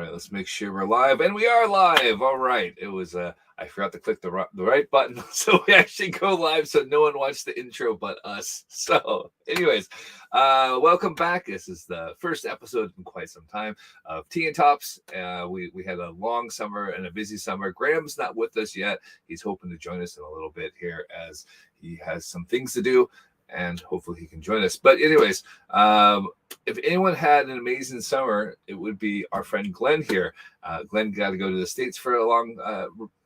right, let's make sure we're live, and we are live. All right, it was I forgot to click the right button, so we actually go live. So no one watched the intro but us. So, anyways, welcome back. This is the first episode in quite some time of Tea and Tops. We had a long summer and a busy summer. Graham's not with us yet. He's hoping to join us in a little bit here as he has some things to do, and hopefully he can join us. But anyways, if anyone had an amazing summer, it would be our friend Glenn here. Glenn got to go to the States for a long,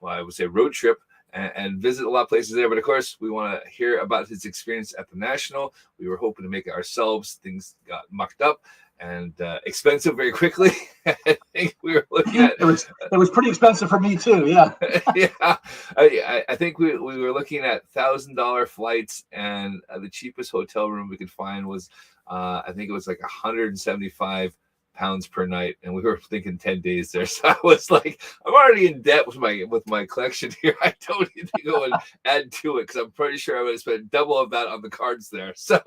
I would say, road trip and visit a lot of places there. But of course, we want to hear about his experience at the National. We were hoping to make it ourselves. Things got mucked up and expensive very quickly. I think we were looking at it was pretty expensive for me too. Yeah. Yeah. I think we were looking at $1,000 flights, and the cheapest hotel room we could find was I think it was like 175 pounds per night, and we were thinking 10 days there. So I was like, I'm already in debt with my collection here. I don't need to go and add to it because I'm pretty sure I would have spent double of that on the cards there. So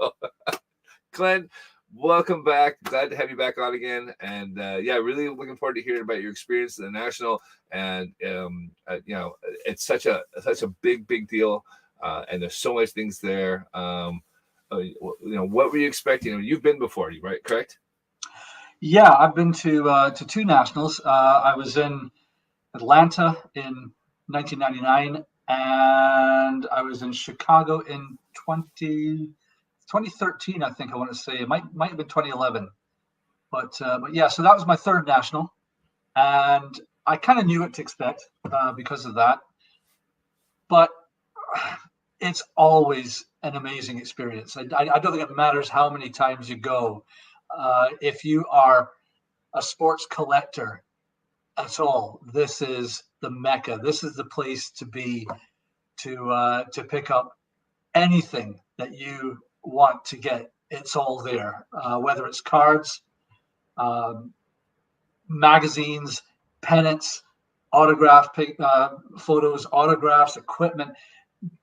Glenn, welcome back. Glad to have you back on again. And really looking forward to hearing about your experience at the National. And it's such a big deal. And there's so much things there. What were you expecting? You've been before, right? Correct? Yeah, I've been to two Nationals. I was in Atlanta in 1999, and I was in Chicago in 2013, I think I want to say. It might have been 2011. But yeah, so that was my third National. And I kind of knew what to expect because of that. But it's always an amazing experience. I don't think it matters how many times you go. If you are a sports collector at all, this is the Mecca. This is the place to be to pick up anything that you want to get. It's all there, whether it's cards, magazines, pennants, autograph photos, autographs, equipment.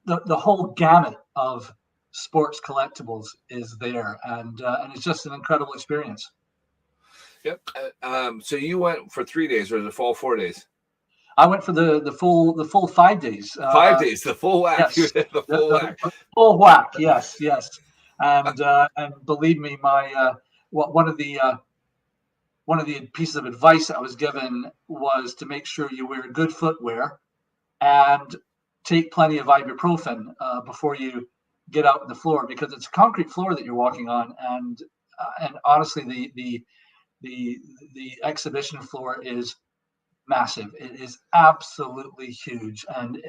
The whole gamut of sports collectibles is there, and it's just an incredible experience. Yep. So you went for 3 days, or the full 4 days? I went for the full 5 days. 5 days, the full whack. Yes, the full whack. Full whack. Yes. And believe me, my one of the pieces of advice I was given was to make sure you wear good footwear and take plenty of ibuprofen before you get out on the floor, because it's a concrete floor that you're walking on, and honestly, the exhibition floor is massive. It is absolutely huge. And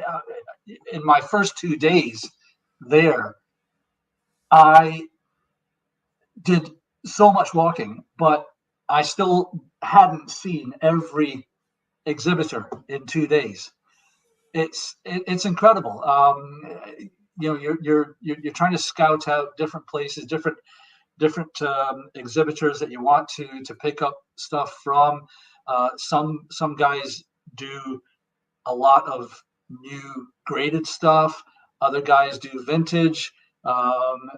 in my first 2 days there, I did so much walking, but I still hadn't seen every exhibitor in 2 days. It's incredible. You're trying to scout out different places, different exhibitors that you want to pick up stuff from. Some guys do a lot of new graded stuff. Other guys do vintage.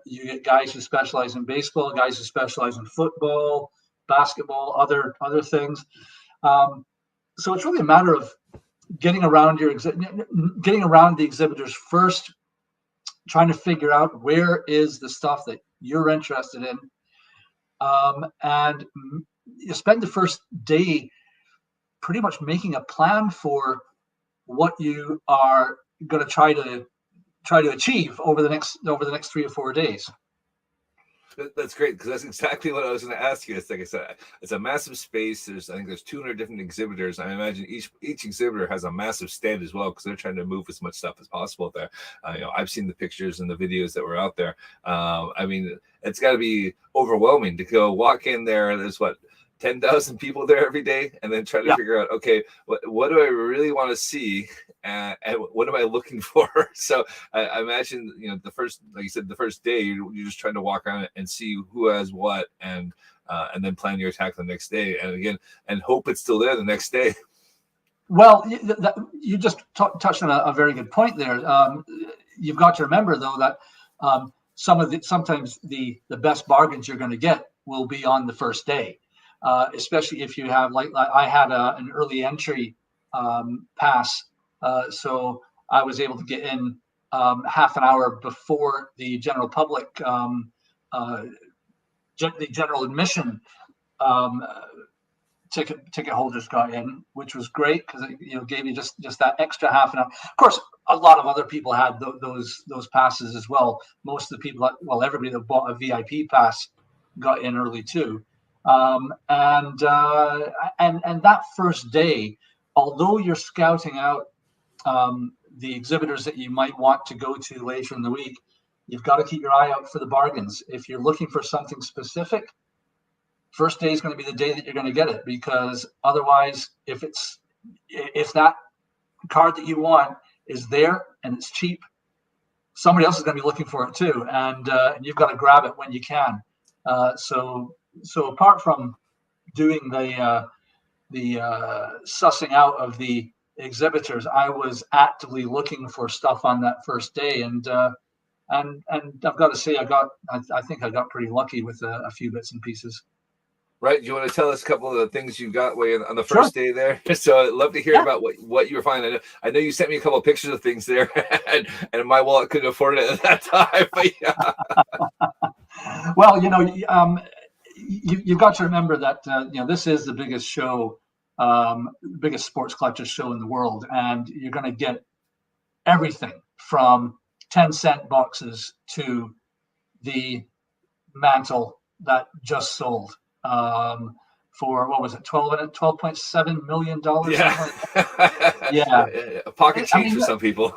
You get guys who specialize in baseball, guys who specialize in football, basketball, other things. So it's really a matter of getting around the exhibitors first, trying to figure out where is the stuff that you're interested in, and you spend the first day pretty much making a plan for what you are going to try to achieve over the next 3 or 4 days. That's great, because that's exactly what I was going to ask you. It's like I said, it's a massive space. I think there's 200 different exhibitors. I imagine each exhibitor has a massive stand as well, because they're trying to move as much stuff as possible there. I've seen the pictures and the videos that were out there. I mean, it's got to be overwhelming to go walk in there. There's 10,000 people there every day, and then try to figure out, okay, what do I really want to see, and what am I looking for? So I imagine, the first, like you said, the first day, you're just trying to walk around and see who has what, and then plan your attack the next day, and hope it's still there the next day. Well, you just touched on a very good point there. You've got to remember, though, that sometimes the best bargains you're going to get will be on the first day. especially if you have like I had an early entry pass, so I was able to get in half an hour before the general public, the general admission um, ticket holders got in, which was great because it gave you just that extra half an hour. Of course, a lot of other people had those passes as well. Most of the people, everybody that bought a VIP pass got in early too. And that first day, although you're scouting out the exhibitors that you might want to go to later in the week, you've got to keep your eye out for the bargains. If you're looking for something specific, first day is going to be the day that you're going to get it, because otherwise, if that card that you want is there and it's cheap, somebody else is going to be looking for it too, and you've got to grab it when you can. So apart from doing the sussing out of the exhibitors, I was actively looking for stuff on that first day, and I've got to say I think I got pretty lucky with a few bits and pieces. Right. Do you want to tell us a couple of the things you got on the first day there? So I'd love to hear about what you were finding. I know you sent me a couple of pictures of things there, and my wallet couldn't afford it at that time. But yeah. Well, you've got to remember that this is the biggest show, biggest sports collector show in the world, and you're going to get everything from 10-cent boxes to the mantle that just sold for what was it, $12.7 million? Yeah, a pocket change for some people.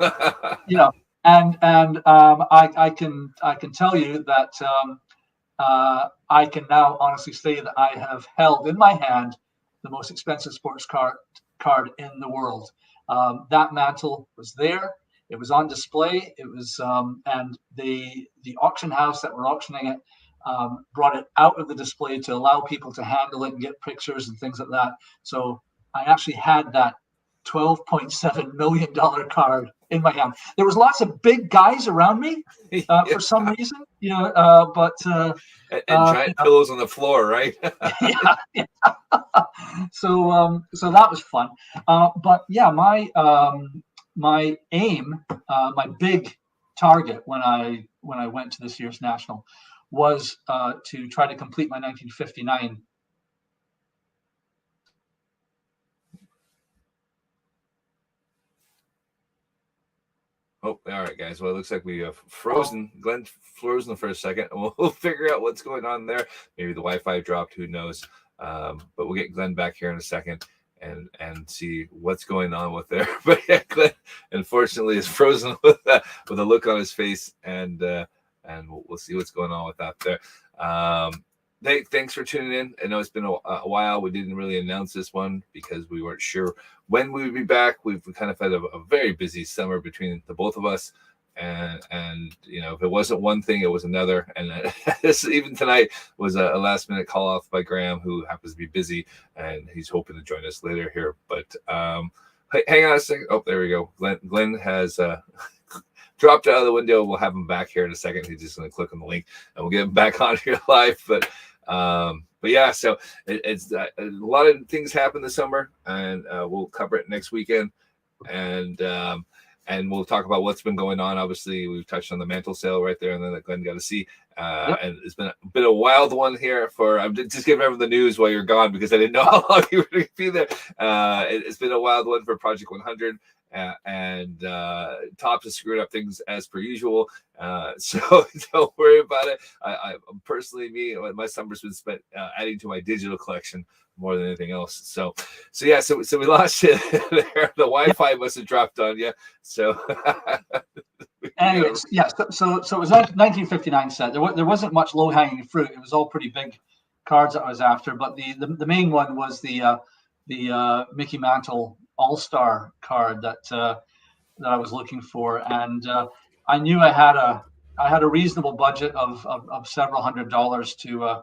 And I can tell you that I can now honestly say that I have held in my hand the most expensive sports card in the world. That mantle was there. It was on display. It was, and the auction house that were auctioning it brought it out of the display to allow people to handle it and get pictures and things like that. So I actually had that $12.7 million card in my hand. There was lots of big guys around me for some reason, but and giant pillows on the floor, right? yeah. So that was fun. But yeah, my aim, my big target when I went to this year's national was to try to complete my 1959. Oh, all right, guys. Well, it looks like we have frozen. Glenn frozen for a second. We'll figure out what's going on there. Maybe the Wi-Fi dropped. Who knows? But we'll get Glenn back here in a second and see what's going on with there. But yeah, Glenn, unfortunately, is frozen with a look on his face, and we'll see what's going on with that there. Thanks for tuning in. I know it's been a while. We didn't really announce this one because we weren't sure when we would be back. We've kind of had a very busy summer between the both of us, and if it wasn't one thing, it was another. And this even tonight was a last minute call off by Graham, who happens to be busy, and he's hoping to join us later here. But hang on a second. Oh, there we go. Glenn has dropped out of the window. We'll have him back here in a second. He's just going to click on the link, and we'll get him back on here live. But yeah, so it's a lot of things happen this summer, and we'll cover it next weekend, and we'll talk about what's been going on. Obviously, we've touched on the mantle sale right there, and then that Glenn got to see. And it's been a wild one here. I'm just giving everyone the news while you're gone because I didn't know how long you were going to be there. It's been a wild one for Project 100. And Tops has screwed up things as per usual. So don't worry about it. I personally, my summer's been spent adding to my digital collection more than anything else. So we lost it there. The Wi-Fi must have dropped on you. So anyways, yeah. So it was 1959 set. There wasn't much low hanging fruit. It was all pretty big cards that I was after. But the main one was the Mickey Mantle All-Star card that I was looking for, and I knew I had a reasonable budget of several $100s to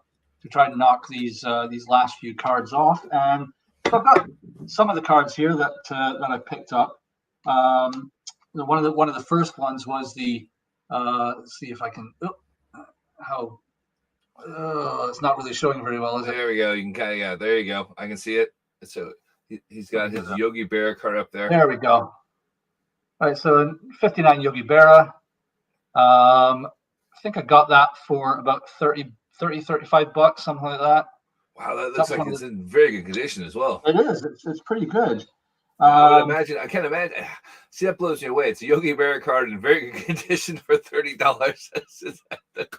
try to knock these last few cards off. And so I've got some of the cards here that I picked up. One of the first ones was the let's see if I can It's not really showing very well, is it? There we go. You can kind of, yeah, there you go. I can see it. So he's got his Yogi Berra card up there. There we go. All right, so 59 Yogi Berra. I think I got that for about 30, 35 bucks, something like that. Wow, that looks like it's in very good condition as well. It is. It's pretty good. I would imagine. I can't imagine. See, that blows me away. It's a Yogi Berra card in very good condition for $30.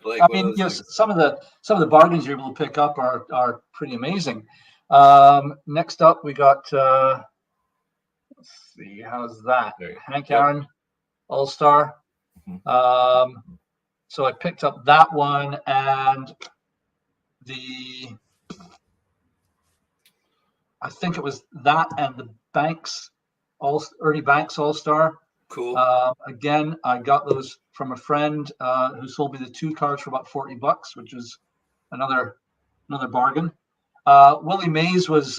Like, I mean, yes, some of the bargains you're able to pick up are pretty amazing. Next up, we got. Let's see, how's that? Hank Aaron, All-Star. Mm-hmm. So I picked up that one and I think it was that and the Ernie Banks All-Star. Cool. Again, I got those from a friend who sold me the 2 cards for about $40, which was another bargain. Willie Mays was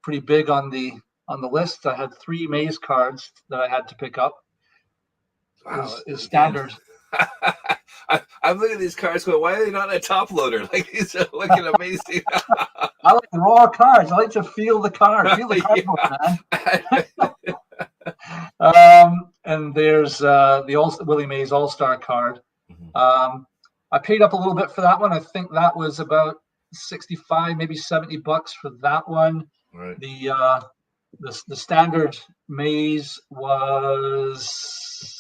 pretty big on the list. I had 3 Mays cards that I had to pick up. Wow, is standard. I'm looking at these cards going, why are they not a top loader? Like, these are looking amazing. I like raw cards. I like to feel the card. Feel the cardboard, man. And there's the Willie Mays All-Star card. Mm-hmm. I paid up a little bit for that one. I think that was about 65, maybe $70 for that one. Right. The standard Mays was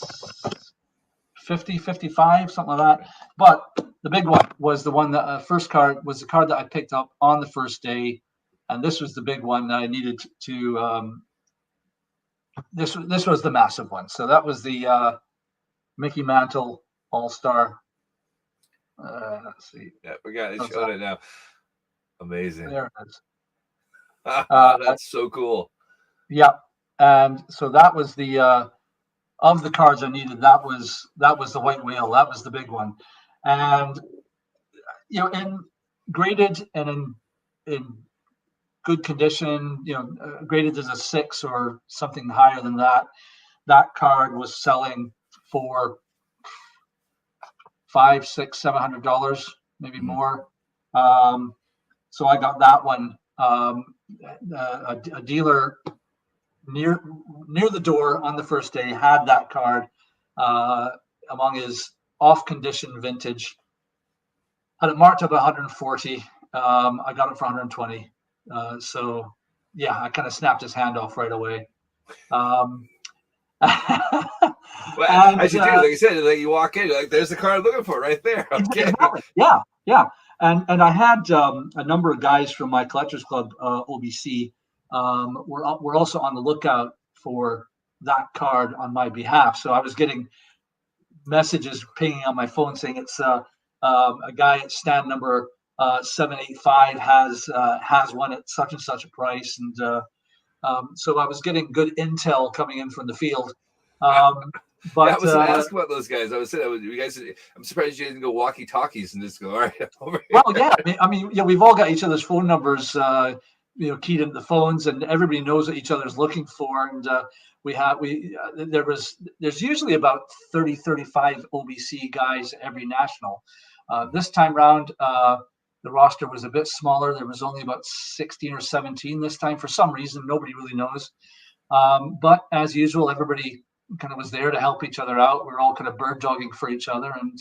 50, 55, something like that. But the big one was the one that first card was the card that I picked up on the first day, and this was the big one that I needed to. This was the massive one. So that was the Mickey Mantle All-Star. Let's see. Yeah, we got it. Showing it now. Amazing. There it is. That's so cool. Yeah, and so that was the of the cards I needed. That was the white whale. That was the big one, and in graded and in good condition, graded as a 6 or something higher than that. That card was selling for $500, $600, $700, maybe more. So I got that one. A dealer near the door on the first day had that card among his off condition vintage. Had it marked up 140. I got it for 120. So yeah, I kind of snapped his hand off right away. Well, as you do, like you said, like you walk in, like there's the card I'm looking for right there. Okay. Exactly. Yeah. And I had a number of guys from my Collectors Club, OBC, were also on the lookout for that card on my behalf. So I was getting messages pinging on my phone saying it's a guy at stand number 785 has one at such and such a price, and so I was getting good intel coming in from the field. But I was going to ask about those guys. I was saying, you guys. I'm surprised you didn't go walkie-talkies and just go, all right, over here. Well, yeah. I mean, we've all got each other's phone numbers, keyed into the phones, and everybody knows what each other's looking for. And there's usually about 30, 35 OBC guys every national. This time round, the roster was a bit smaller. There was only about 16 or 17 this time. For some reason, nobody really knows. But as usual, everybody kind of was there to help each other out. We're all kind of bird dogging for each other, and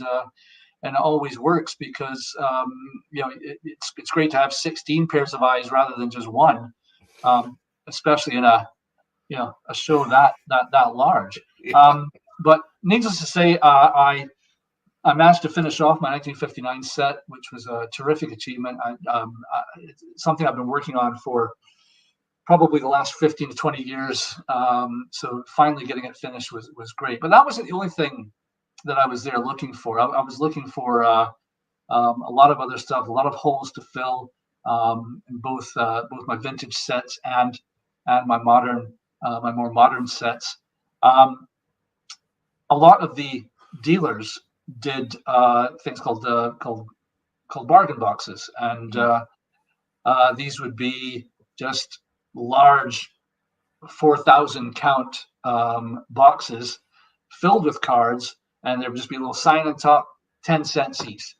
it always works because it's great to have 16 pairs of eyes rather than just one, especially in a show that large. But needless to say, I managed to finish off my 1959 set, which was a terrific achievement. It's something I've been working on for probably the last 15 to 20 years. So finally getting it finished was great. But that wasn't the only thing that I was there looking for. I was looking for a lot of other stuff, a lot of holes to fill in both my vintage sets and my more modern sets. A lot of the dealers did things called bargain boxes, and these would be just large 4,000 count boxes filled with cards, and there would just be a little sign on top 10 cents each.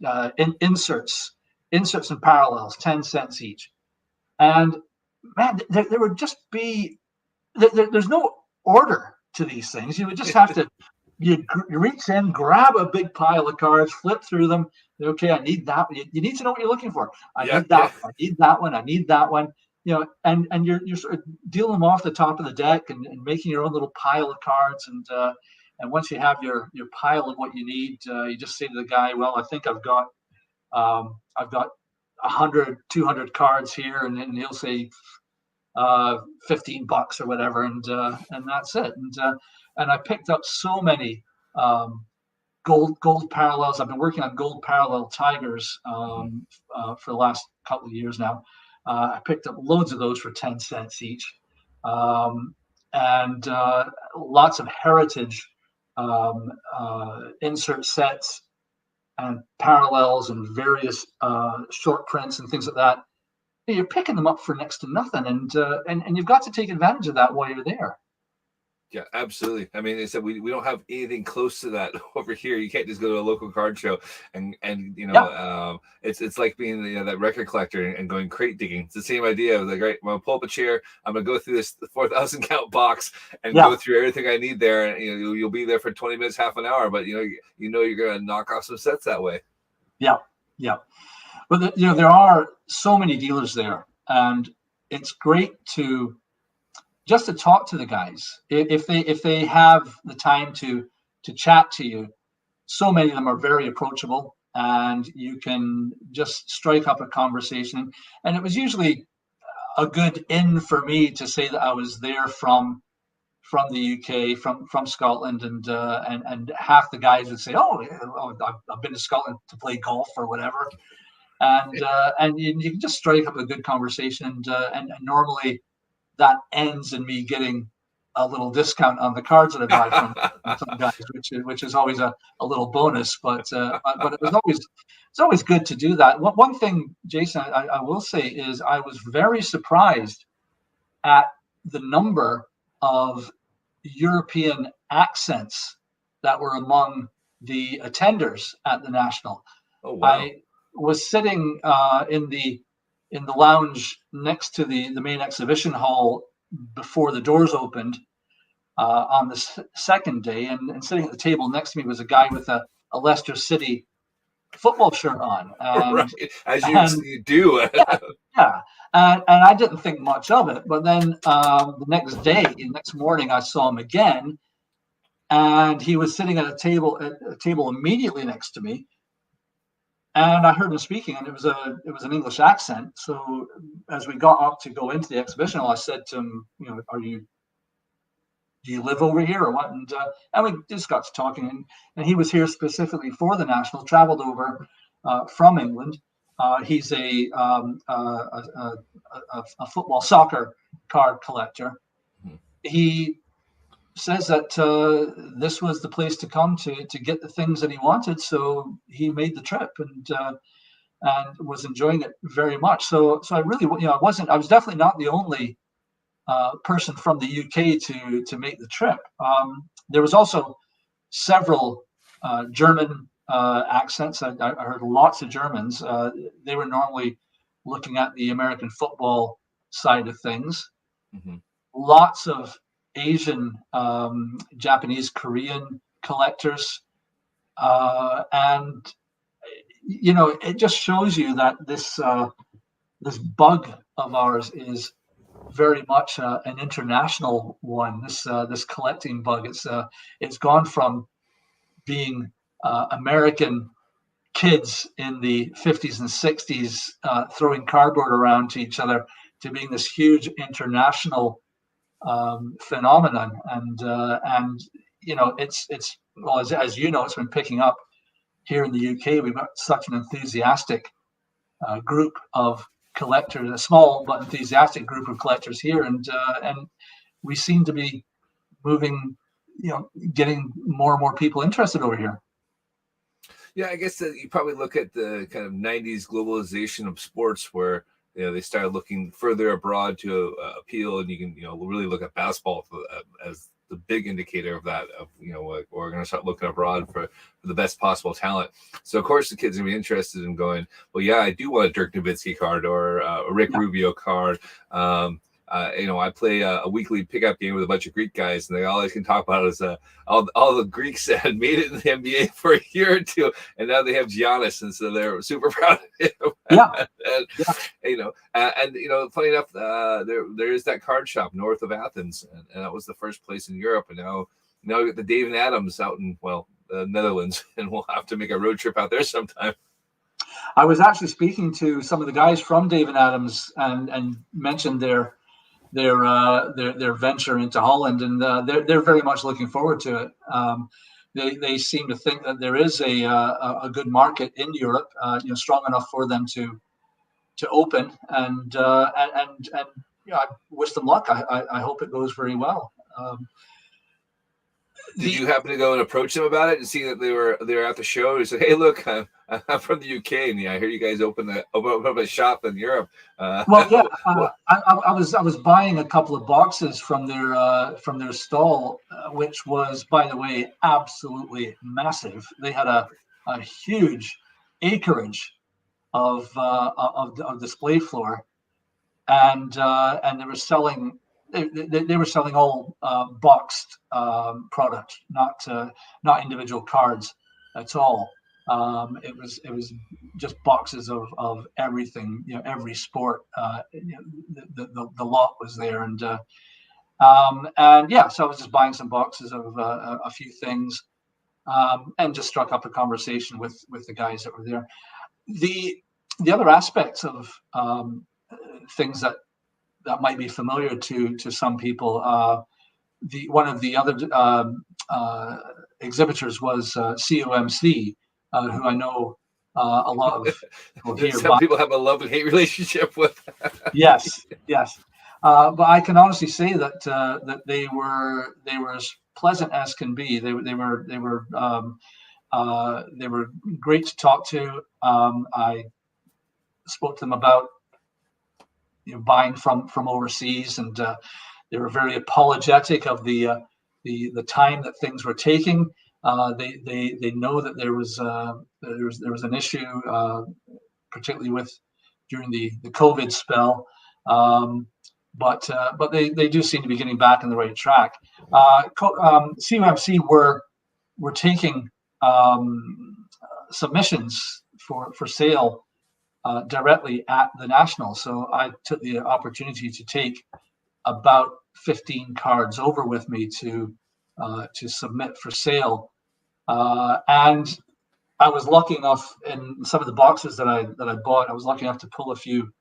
Inserts and parallels, 10 cents each. And man, there would just be there's no order to these things. You would just have to you reach in, grab a big pile of cards, flip through them. Okay, I need that. You need to know what you're looking for. I need that. I need that one. I need that one. And you're sort of dealing them off the top of the deck and making your own little pile of cards. And once you have your pile of what you need, you just say to the guy, well, I think I've got 100, 200 cards here, and then he'll say $15 or whatever, and that's it. And I picked up so many gold parallels. I've been working on gold parallel tigers for the last couple of years now. I picked up loads of those for 10 cents each, and lots of heritage insert sets and parallels and various short prints and things like that. You're picking them up for next to nothing, and you've got to take advantage of that while you're there. Yeah, absolutely. I mean, they said we don't have anything close to that over here. You can't just go to a local card show and it's like being that record collector and going crate digging. It's the same idea. Like, right, I'm gonna pull up a chair. I'm gonna go through this 4,000 count box and go through everything I need there. And you'll be there for 20 minutes, half an hour, but you're gonna knock off some sets that way. Yeah. But there are so many dealers there, and it's great to talk to the guys if they have the time to chat to you. So many of them are very approachable, and you can just strike up a conversation. And it was usually a good in for me to say that I was there from the UK, from Scotland, and half the guys would say, "Oh, I've been to Scotland to play golf or whatever." And you can just strike up a good conversation, and normally that ends in me getting a little discount on the cards that I buy from some guys, which is always a little bonus. But it's always good to do that. One thing, Jason, I will say is I was very surprised at the number of European accents that were among the attenders at the National. Oh, wow. I was sitting in the lounge next to the main exhibition hall before the doors opened on the second day, and sitting at the table next to me was a guy with a Leicester City football shirt on. Right, as you do. Yeah. And I didn't think much of it, but then the next morning, I saw him again, and he was sitting at a table immediately next to me. And I heard him speaking, and it was an English accent. So as we got up to go into the exhibition hall, I said to him, do you live over here or what? And we just got to talking, and he was here specifically for the National, traveled over from England. He's a football soccer card collector. He says that this was the place to come to get the things that he wanted, so he made the trip and was enjoying it very much. So I really, I was definitely not the only person from the UK to make the trip. There was also several German accents. I heard lots of Germans. They were normally looking at the American football side of things. Mm-hmm. Lots of Asian, Japanese, Korean collectors. And, it just shows you that this bug of ours is very much an international one. This collecting bug. It's gone from being American kids in the 50s and 60s throwing cardboard around to each other to being this huge international phenomenon. And it's well, as you know, it's been picking up here in the UK. We've got such an enthusiastic group of collectors, a small but enthusiastic group of collectors here, and we seem to be moving, getting more and more people interested over here. Yeah, I guess that you probably look at the kind of 90s globalization of sports where they started looking further abroad to appeal, and you can really look at basketball as the big indicator of that. Of we're going to start looking abroad for the best possible talent. So of course the kids are going to be interested in going. Well, yeah, I do want a Dirk Nowitzki card or a Rick Rubio card. I play a weekly pickup game with a bunch of Greek guys, and all they can talk about is all the Greeks that had made it in the NBA for a year or two, and now they have Giannis, and so they're super proud of him. Yeah. Funny enough, there is that card shop north of Athens, and that was the first place in Europe, and now we got the Dave Adams out in the Netherlands, and we'll have to make a road trip out there sometime. I was actually speaking to some of the guys from Dave Adams and mentioned their venture into Holland, and they're very much looking forward to it. They seem to think that there is a good market in Europe, strong enough for them to open, and I wish them luck. I hope it goes very well. Did you happen to go and approach them about it and see that they were at the show? You said, "Hey, look, I'm from the UK, and I hear you guys open up a shop in Europe." I was buying a couple of boxes from their stall, which was, by the way, absolutely massive. They had a huge acreage of display floor, and they were selling. They were selling all boxed product, not individual cards at all. It was just boxes of everything, every sport. The lot was there, so I was just buying some boxes of a few things, and just struck up a conversation with the guys that were there. The other aspects of things that might be familiar to some people. One of the other exhibitors was COMC, who I know a lot of people here. Some people have a love and hate relationship with. Yes. But I can honestly say that they were as pleasant as can be. They were great to talk to. I spoke to them about buying from overseas, and they were very apologetic of the time that things were taking. They know that there was an issue, particularly during the COVID spell, but they do seem to be getting back on the right track. CUMC were taking submissions for sale directly at the National. So I took the opportunity to take about 15 cards over with me to submit for sale. And I was lucky enough in some of the boxes that I bought, I was lucky enough to pull a few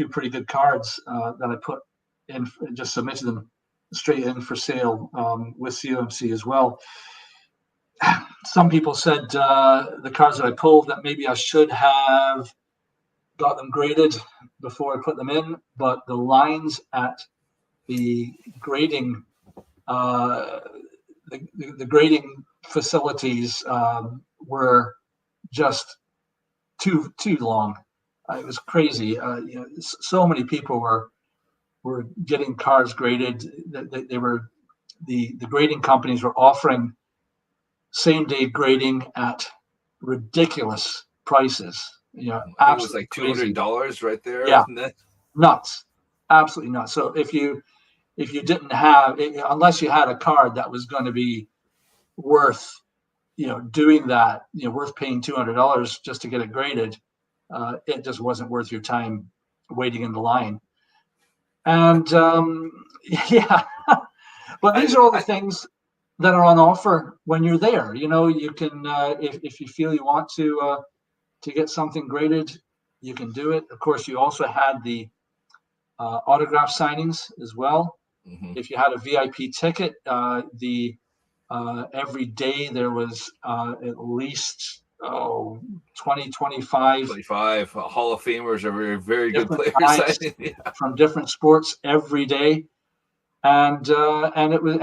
pretty good cards that I put in, just submitted them straight in for sale with CUMC as well. Some people said the cards that I pulled that maybe I should have got them graded before I put them in, but the lines at the grading the grading facilities were just too long. It was crazy. So many people were getting cards graded. The grading companies were offering same-day grading at ridiculous prices. It was like $200 right there. Yeah, nuts, absolutely nuts. So if you didn't have, unless you had a card that was going to be worth, doing that, worth paying $200 just to get it graded, it just wasn't worth your time waiting in the line. And yeah, but these are all the things that are on offer when you're there. You can, if you feel you want to get something graded, you can do it. Of course, you also had the autograph signings as well. Mm-hmm. If you had a VIP ticket, every day there was at least 20, 25 Hall of Famers are very, very good players from different sports every day, and it was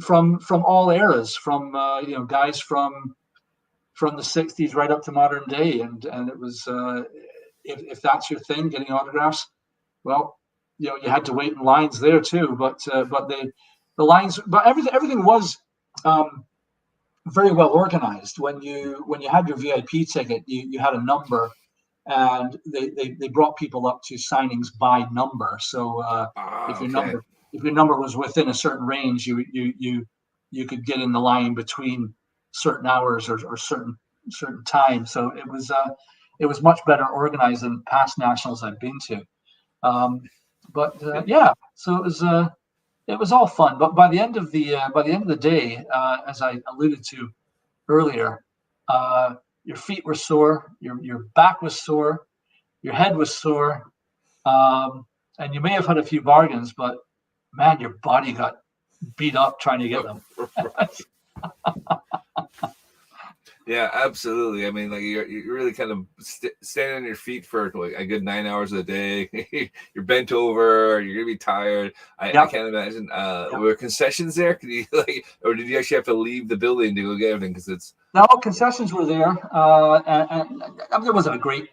from all eras, from guys from the 60s right up to modern day, and it was if that's your thing, getting autographs, well, you had to wait in lines there too, but the lines, but everything was very well organized. When you had your VIP ticket, you had a number, and they brought people up to signings by number. So if your Okay. number was within a certain range, you could get in the line between certain hours or certain times. So it was much better organized than past nationals I've been to. Yeah, so it was all fun. But by the end of the day, as I alluded to earlier, your feet were sore, your back was sore, your head was sore, and you may have had a few bargains, but man, your body got beat up trying to get them. Yeah, absolutely. I mean, like you're really kind of standing on your feet for like a good 9 hours a day. You're bent over. You're gonna be tired. I can't imagine. Were concessions there? Could you or did you actually have to leave the building to go get everything? Because it's no concessions were there, and there wasn't a great.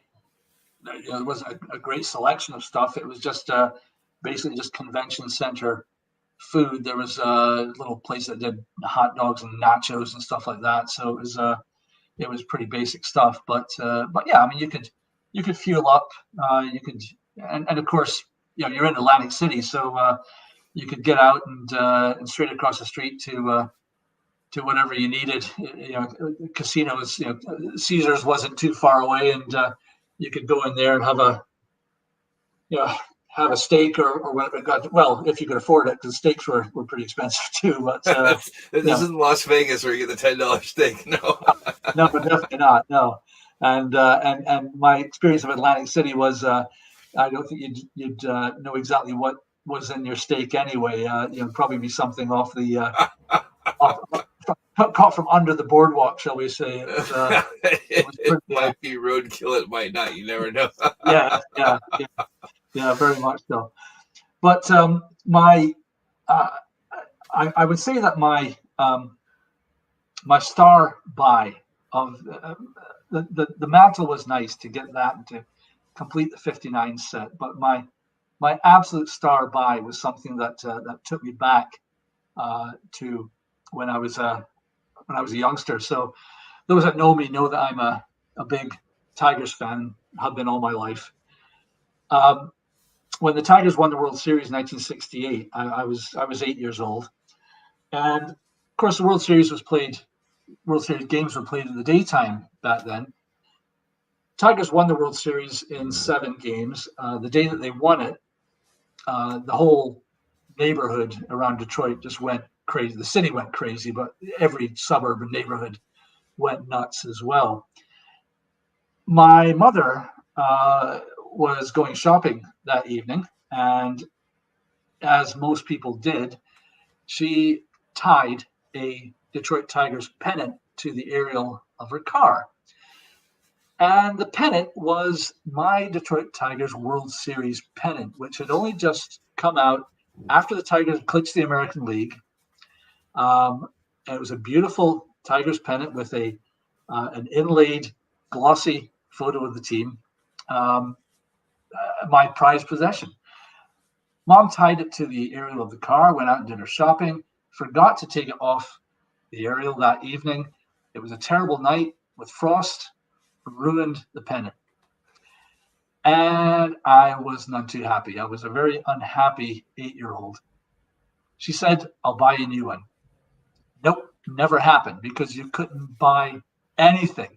There wasn't a great selection of stuff. It was just basically just convention center food. There was a little place that did hot dogs and nachos and stuff like that. So it was pretty basic stuff. But yeah, I mean, you could fuel up. You could, and of course, you're in Atlantic City, so you could get out and straight across the street to whatever you needed. Casinos. Caesars wasn't too far away, and you could go in there and have a steak or whatever. Well, if you could afford it, because steaks were pretty expensive too. But this isn't Las Vegas where you get the $10 steak. No, no, definitely not. No, and my experience of Atlantic City was I don't think you'd know exactly what was in your steak anyway. Probably be something off the caught from under the boardwalk, shall we say? It might be roadkill. It might not. You never know. Yeah, very much so. But I would say that my star buy of the mantle was nice to get that and to complete the 59 set. But my absolute star buy was something that took me back to when I was a youngster. So those that know me know that I'm a big Tigers fan, have been all my life. When the Tigers won the World Series in 1968, I was 8 years old, and of course the World Series games were played in the daytime back then. Tigers won the World Series in 7 games. The day that they won it, the whole neighborhood around Detroit just went crazy. The city went crazy, but every suburb and neighborhood went nuts as well. My mother was going shopping that evening, and as most people did, she tied a Detroit Tigers pennant to the aerial of her car. And the pennant was my Detroit Tigers World Series pennant, which had only just come out after the Tigers clinched the American League. And it was a beautiful Tigers pennant with an inlaid, glossy photo of the team. My prized possession. Mom tied it to the aerial of the car, went out and did her shopping, forgot to take it off the aerial that evening. It was a terrible night with frost, ruined the pennant. And I was none too happy. I was a very unhappy 8-year-old. She said, "I'll buy you a new one." Nope, never happened, because you couldn't buy anything.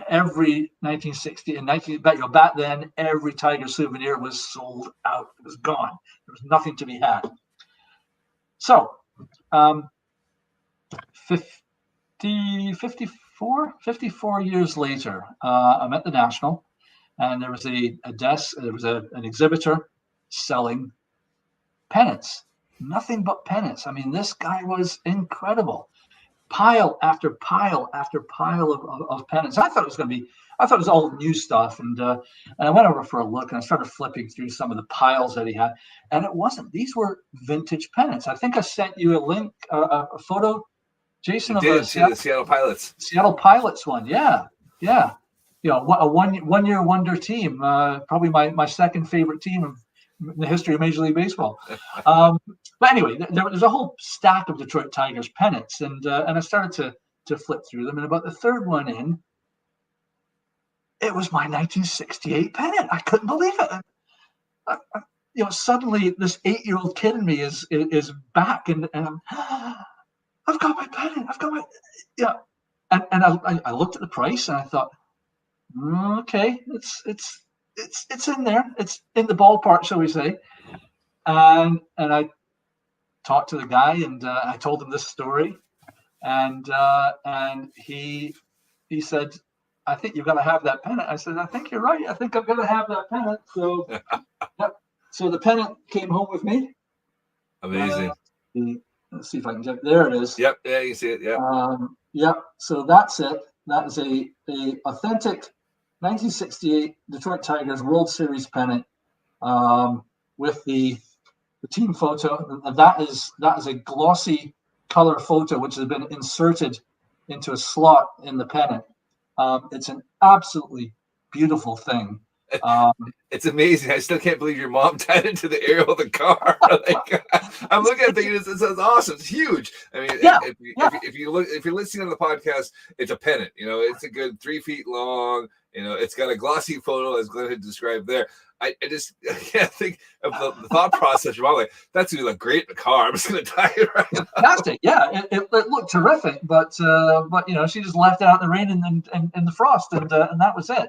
Every 1960 and back then, every Tiger souvenir was sold out. It was gone. There was nothing to be had. So, 54 years later, I'm at the National, and there was a desk. There was an exhibitor selling pennants. Nothing but pennants. I mean, this guy was incredible. Pile after pile after pile of pennants. I thought it was all new stuff, and I went over for a look, and I started flipping through some of the piles that he had, and it wasn't. These were vintage pennants. I think I sent you a link, a photo, Jason, of the Seattle Pilots. Seattle Pilots one, yeah. A one-year wonder team. Probably my second favorite team the history of Major League Baseball. But anyway, there's a whole stack of Detroit Tigers pennants, and I started to flip through them, and about the third one in, it was my 1968 pennant. I couldn't believe it. Suddenly this 8-year-old kid in me is back, and I've got my pennant. I've got my And I looked at the price and I thought, okay, it's in there. It's in the ballpark, shall we say? And I talked to the guy, and I told him this story, and he said, I think you've got to have that pennant. I said, I think you're right. I think I'm going to have that pennant. So, yep. So the pennant came home with me. Amazing. Let's see if I can get there. It is. Yep. Yeah, you see it. Yep. Yep. So that's it. That is a authentic 1968 Detroit Tigers World Series pennant with the team photo. That is a glossy color photo which has been inserted into a slot in the pennant. It's an absolutely beautiful thing. It's amazing. I still can't believe your mom tied it to the aerial of the car. Like, I'm looking at it thinking it's awesome. It's huge. I mean, if you're listening on the podcast, it's a pennant. It's a good 3 feet long. It's got a glossy photo, as Glenn had described there. I can't think of the thought process. You're like, that's gonna look great in the car. I'm just gonna tie it right now. Fantastic. Yeah, it looked terrific, but she just left it out in the rain and the frost, and that was it.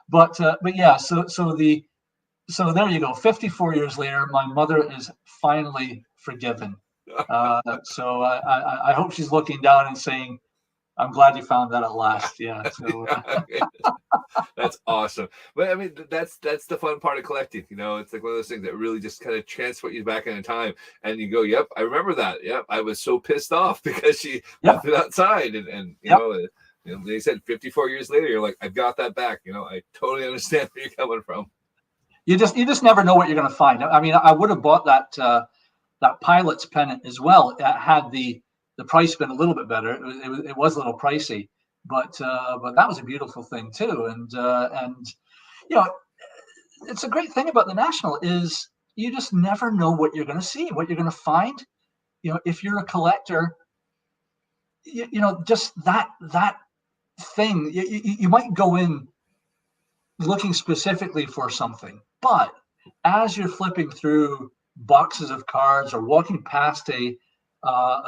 But yeah, so there you go. 54 years later, my mother is finally forgiven. So I hope she's looking down and saying, I'm glad you found that at last. Yeah. So, that's awesome. But I mean, that's the fun part of collecting. It's like one of those things that really just kind of transport you back in time, and you go, "Yep, I remember that. Yep, I was so pissed off because she left it outside." And they said 54 years later, you're like, "I've got that back." I totally understand where you're coming from. You just never know what you're going to find. I mean, I would have bought that Pilot's pennant as well. It had the price been a little bit better. It was a little pricey, but that was a beautiful thing too. And it's a great thing about the National is you just never know what you're going to see, what you're going to find. If you're a collector, just that thing, you might go in looking specifically for something, but as you're flipping through boxes of cards or walking past a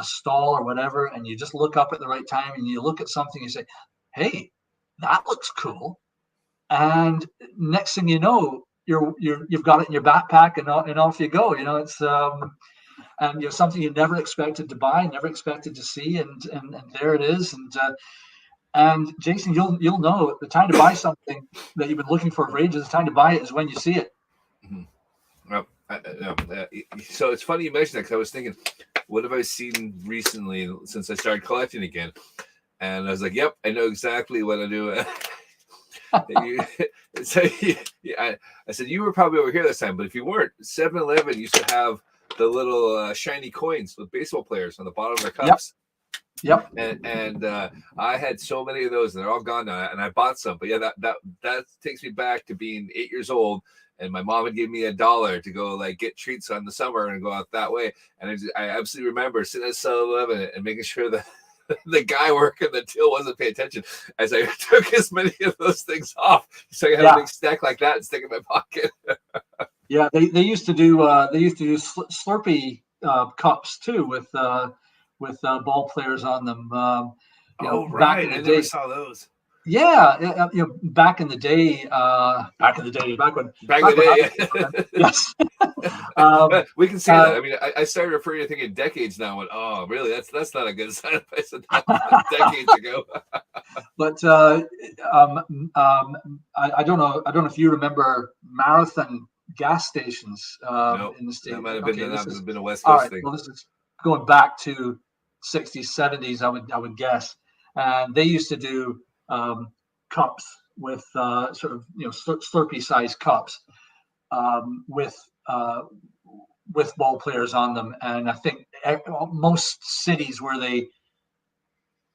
stall or whatever, and you just look up at the right time and you look at something, you say, hey, that looks cool. And next thing you know, you've got it in your backpack and off you go. It's and something you never expected to buy, never expected to see, and there it is. And Jason, you'll know the time to buy something that you've been looking for ages. The time to buy it is when you see it. Mm-hmm. Well, so it's funny you mentioned that, because I was thinking, what have I seen recently since I started collecting again? And I was like, yep, I know exactly what I do. I said, you were probably over here this time, but if you weren't, 7-Eleven used to have the little shiny coins with baseball players on the bottom of their cups. Yep. And I had so many of those, and they're all gone now. And I bought some, but yeah, that takes me back to being 8 years old. And my mom would give me $1 to go like get treats on the summer and go out that way. And I absolutely remember sitting at 7-Eleven and making sure that the guy working the till wasn't paying attention as I took as many of those things off. So I had a big stack like that and stick in my pocket. Yeah, they used to do Slurpee cups too with ball players on them. Right. I never saw those. Yeah, back in the day, yes. We can see that. I mean, I started referring to thinking decades now. And oh, really? That's not a good sign. I said that decades ago. But I don't know. I don't know if you remember Marathon gas stations in the state. That might have been a West Coast thing. Well, this is going back to 60s, 70s. I would guess, and they used to do cups with sort of Slurpee sized cups with ball players on them, and I think most cities where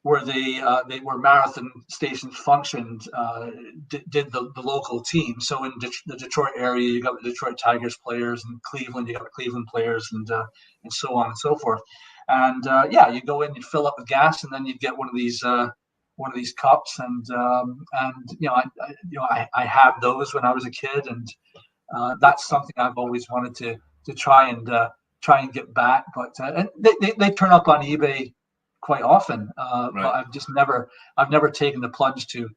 where marathon stations functioned, did the local team. So in the Detroit area, you got the Detroit Tigers players, and Cleveland, you got the Cleveland players, and so on and so forth. And you go in, you fill up with gas, and then you get one of these cups, and I had those when I was a kid, and that's something I've always wanted to try and get back. But and they turn up on eBay quite often, Right. but I've never taken the plunge to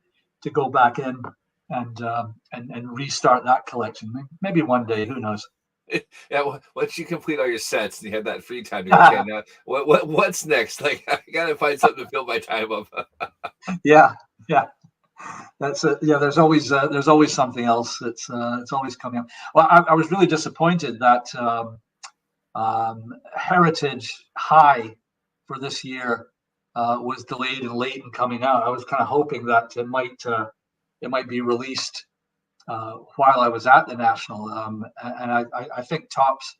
go back in and restart that collection. Maybe one day, who knows? Yeah, once you complete all your sets and you have that free time, you go, okay, now what's next? Like, I gotta find something to fill my time up. Yeah. That's there's always something else that's it's always coming up. Well, I was really disappointed that Heritage High for this year was delayed and late in coming out. I was kind of hoping that it might be released while I was at the National, and I think Topps,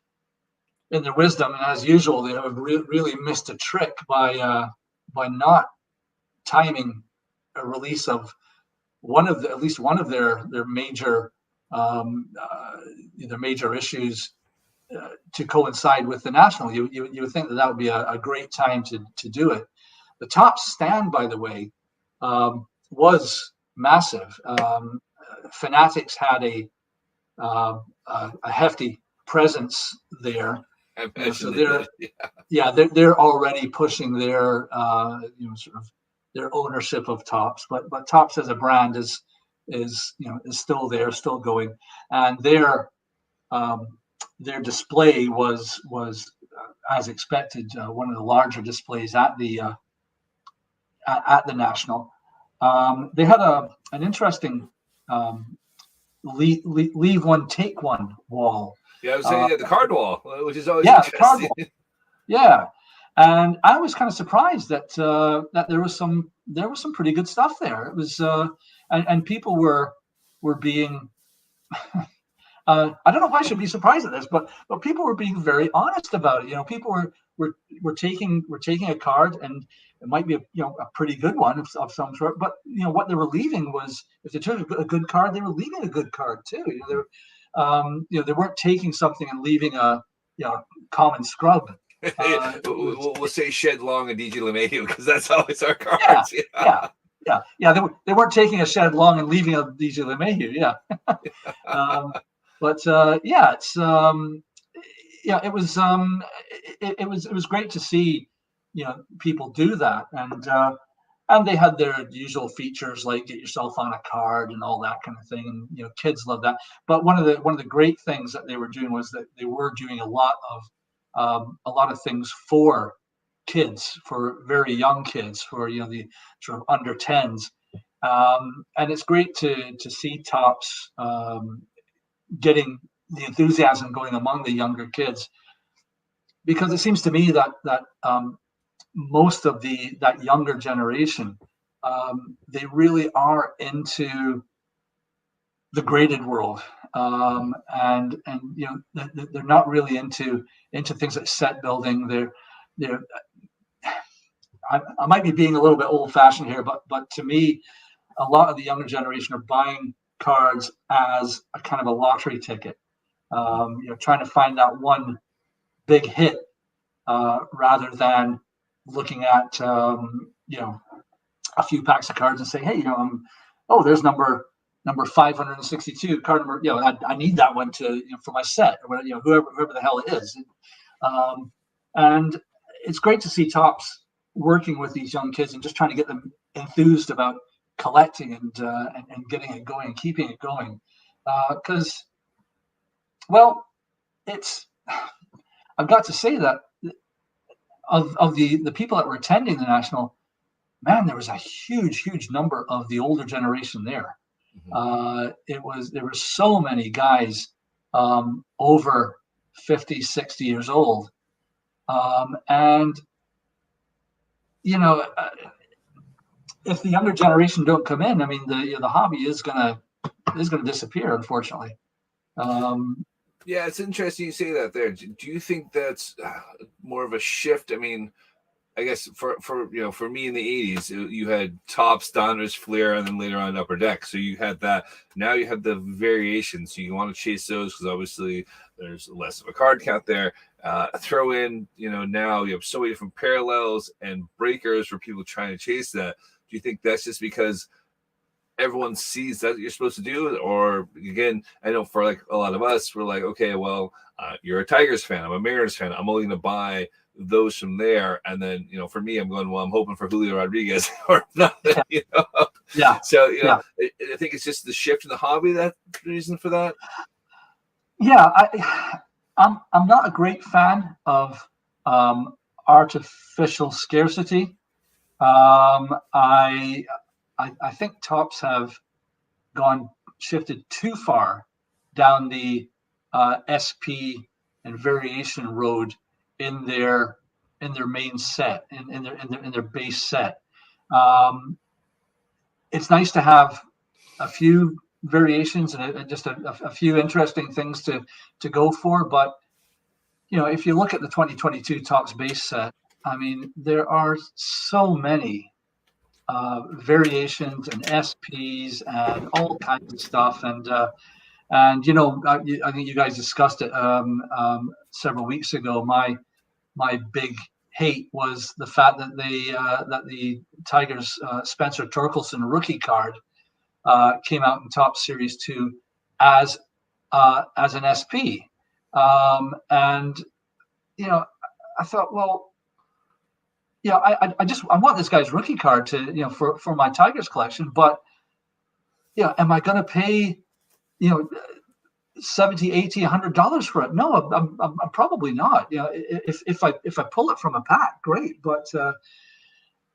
in their wisdom, and as usual, they have really missed a trick by not timing a release of at least one of their major issues to coincide with the National. You would think that would be a great time to do it. The Topps stand, by the way, was massive. Fanatics had a hefty presence there. So they're already pushing their sort of their ownership of Topps, but Topps as a brand is still there, still going, and their display was as expected, one of the larger displays at the National. They had an interesting leave one, take one wall. Yeah, I was saying the card wall, which is always the card interesting. wall. Yeah, and I was kind of surprised that there was some pretty good stuff there. It was and people were being I don't know if I should be surprised at this, but people were being very honest about it. People were taking a card, and it might be a pretty good one of some sort, but what they were leaving was, if they took a good card, they were leaving a good card too. They weren't taking something and leaving a common scrub. We'll say Shed Long and DJ LeMahieu, because that's always our cards. Yeah. They weren't taking a Shed Long and leaving a DJ LeMahieu. Yeah. It's it was great to see people do that, and they had their usual features like get yourself on a card and all that kind of thing, and kids love that. But one of the great things that they were doing was that they were doing a lot of things for kids, for very young kids, for the sort of under 10s, and it's great to see Topps getting the enthusiasm going among the younger kids, because it seems to me that most of that younger generation, they really are into the graded world, and they're not really into things like set building. They're I might be being a little bit old fashioned here, but to me, a lot of the younger generation are buying cards as a kind of a lottery ticket, trying to find that one big hit, rather than looking at a few packs of cards and saying, hey, there's number 562 card number. I need that one to for my set, or whoever the hell it is, and it's great to see Topps working with these young kids and just trying to get them enthused about collecting and getting it going and keeping it going, because I've got to say that of the people that were attending the National, man, there was a huge number of the older generation there. Mm-hmm. There were so many guys over 50, 60 years old, and if the younger generation don't come in, I mean, the hobby is gonna disappear, unfortunately. Yeah, it's interesting you say that there. Do you think that's more of a shift? I mean, I guess for me in the 80s, you had Tops, Donruss, Flair, and then later on Upper Deck. So you had that. Now you have the variations. So you want to chase those because obviously there's less of a card count there. Throw in, now you have so many different parallels and breakers for people trying to chase that. Do you think that's just because everyone sees that you're supposed to do? Or again, I know for like a lot of us, we're like, okay, well, you're a Tigers fan. I'm a Mariners fan. I'm only going to buy those from there. And then, for me, I'm going, well, I'm hoping for Julio Rodriguez or nothing, Yeah. So, I think it's just the shift in the hobby. That's the reason for that. Yeah. I'm not a great fan of artificial scarcity. I think Tops have shifted too far down the SP and variation road in their main set, in their base set. It's nice to have a few variations and just a few interesting things to go for. But if you look at the 2022 Tops base set, I mean, there are so many variations and SPs and all kinds of stuff. And I think you guys discussed it several weeks ago. My big hate was the fact that the Tigers Spencer Torkelson rookie card came out in Top Series 2 as an SP, and I thought, well, I want this guy's rookie card to for my Tigers collection, but am I going to pay $70, $80, $100 for it? No, I'm probably not. If I pull it from a pack, great. But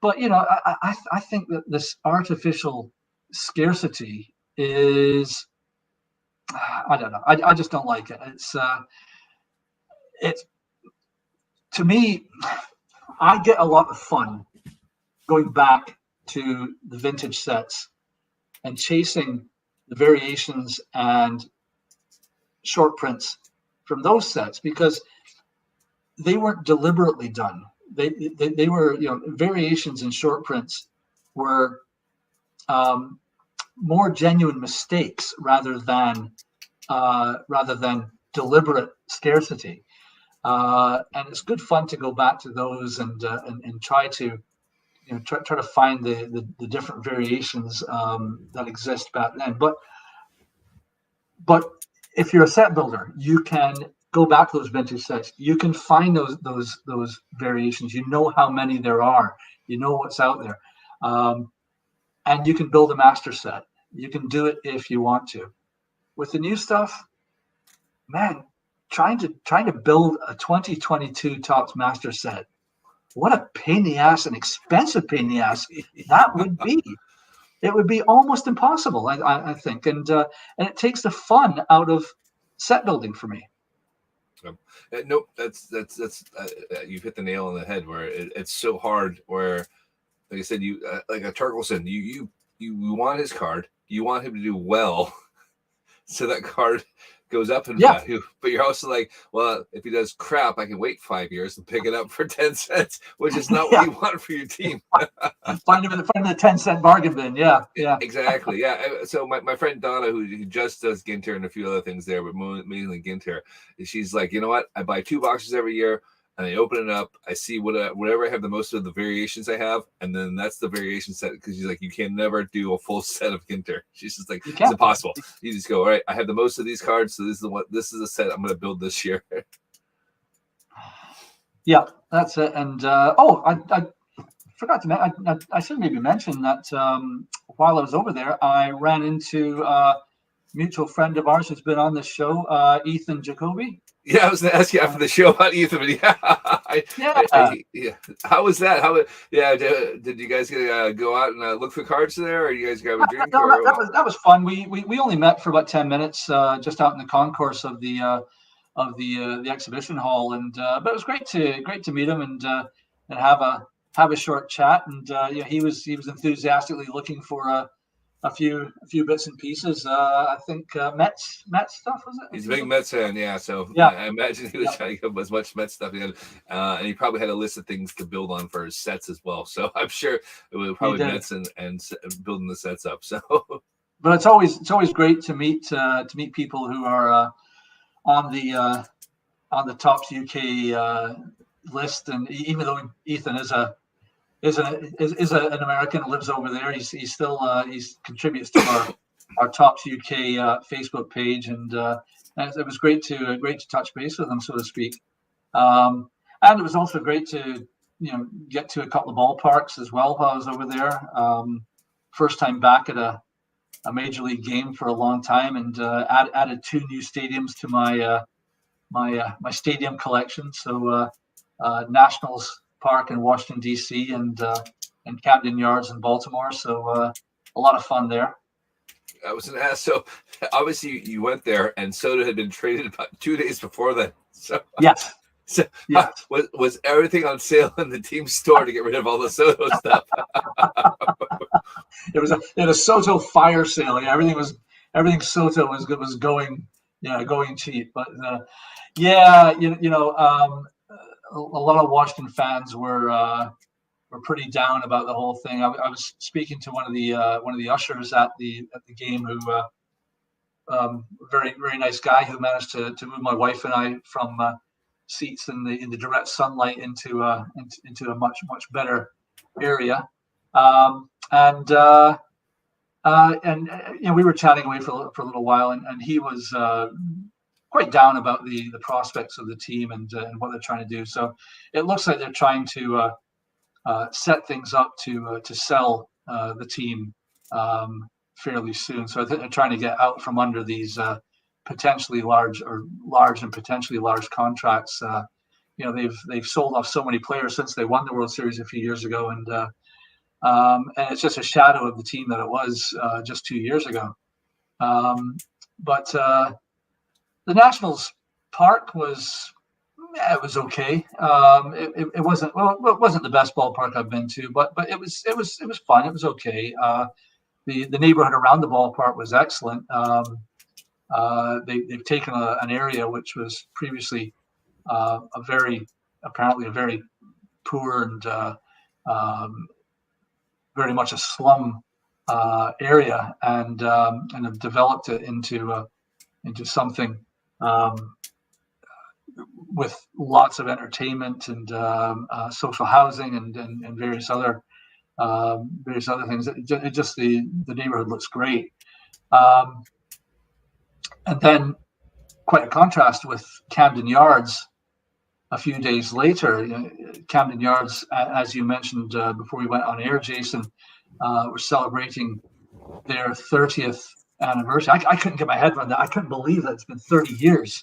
I think that this artificial scarcity is, I don't know. I just don't like it. It's to me, I get a lot of fun going back to the vintage sets and chasing the variations and short prints from those sets because they weren't deliberately done. They were, variations and short prints were more genuine mistakes rather than deliberate scarcity. And it's good fun to go back to those and try to try to find the different variations that exist back then. But if you're a set builder, you can go back to those vintage sets. You can find those variations. You know how many there are. You know what's out there, and you can build a master set. You can do it if you want to. With the new stuff, man, trying to build a 2022 Topps master set, what a pain in the ass, an expensive pain in the ass that would be. It would be almost impossible, I think, and it takes the fun out of set building for me. Nope, that's you've hit the nail on the head. Where it's so hard. Where, like I said, you like a Torkelson, you want his card, you want him to do well, so that card goes up in value. But you're also like, well, if he does crap, I can wait 5 years and pick it up for 10 cents, which is not what you want for your team. find him in the 10-cent bargain bin. Yeah. Exactly. Yeah. So my friend Donna, who just does Ginter and a few other things there, but mainly Ginter, she's like, you know what? I buy 2 boxes every year. And I open it up, I see whatever I have the most of the variations I have, and then that's the variation set, because she's like, you can never do a full set of Ginter. She's just like, it's impossible. You just go, all right, I have the most of these cards, so this is a set I'm going to build this year. Yeah, that's it. And I forgot to mention, I should maybe mention that while I was over there, I ran into a mutual friend of ours who's been on this show, Ethan Jacoby. Yeah, I was going to ask you after the show about Ethan, but yeah. How was that? Did you guys go out and look for cards there, or you guys grab a drink? No, that was fun. We only met for about 10 minutes, just out in the concourse of the exhibition hall, and but it was great to meet him and have a short chat. And he was enthusiastically looking for a few bits and pieces. I think Mets stuff, was it? He's a big Mets fan, yeah. So Yeah. I imagine he was trying to give as much Mets stuff in, and he probably had a list of things to build on for his sets as well. So I'm sure it was probably Mets and building the sets up. So, but it's always great to meet people who are on the Tops UK list, and even though Ethan is an American and lives over there, he's still contributes to our Tops UK Facebook page, and it was great to touch base with him, so to speak. And it was also great to get to a couple of ballparks as well while I was over there. First time back at a major league game for a long time, and added 2 new stadiums to my my stadium collection. So Nationals Park in Washington D.C. and Camden Yards in Baltimore. So a lot of fun there. I was going to ask. So obviously you went there, and Soto had been traded about 2 days before that. So yes. So was everything on sale in the team store to get rid of all the Soto stuff? They had a Soto fire sale. Yeah, everything Soto was going cheap. But a lot of Washington fans were pretty down about the whole thing. I was speaking to one of the ushers at the game, who very very nice guy, who managed to move my wife and I from seats in the direct sunlight into a much better area, and we were chatting away for a little while, and he was quite down about the prospects of the team and what they're trying to do. So it looks like they're trying to set things up to sell the team fairly soon. So I think they're trying to get out from under these potentially large and potentially large contracts. They've sold off so many players since they won the World Series a few years ago, and it's just a shadow of the team that it was just 2 years ago. But the Nationals Park was okay. It wasn't the best ballpark I've been to, but it was fun. It was okay. The neighborhood around the ballpark was excellent. They've taken an area which was previously apparently a very poor and very much a slum area, and have developed it into something with lots of entertainment and social housing and various other things. It just the neighborhood looks great. And then, quite a contrast with Camden Yards. A few days later, Camden Yards, as you mentioned before we went on air, Jason, were celebrating their 30th anniversary. I couldn't get my head around that. I couldn't believe that it's been 30 years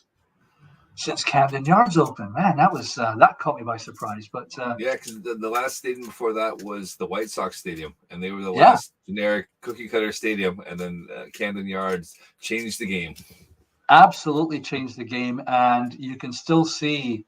since Camden Yards opened. Man, that caught me by surprise. But yeah, because the last stadium before that was the White Sox Stadium, and they were the last generic cookie cutter stadium, and then Camden Yards changed the game. Absolutely changed the game, and you can still see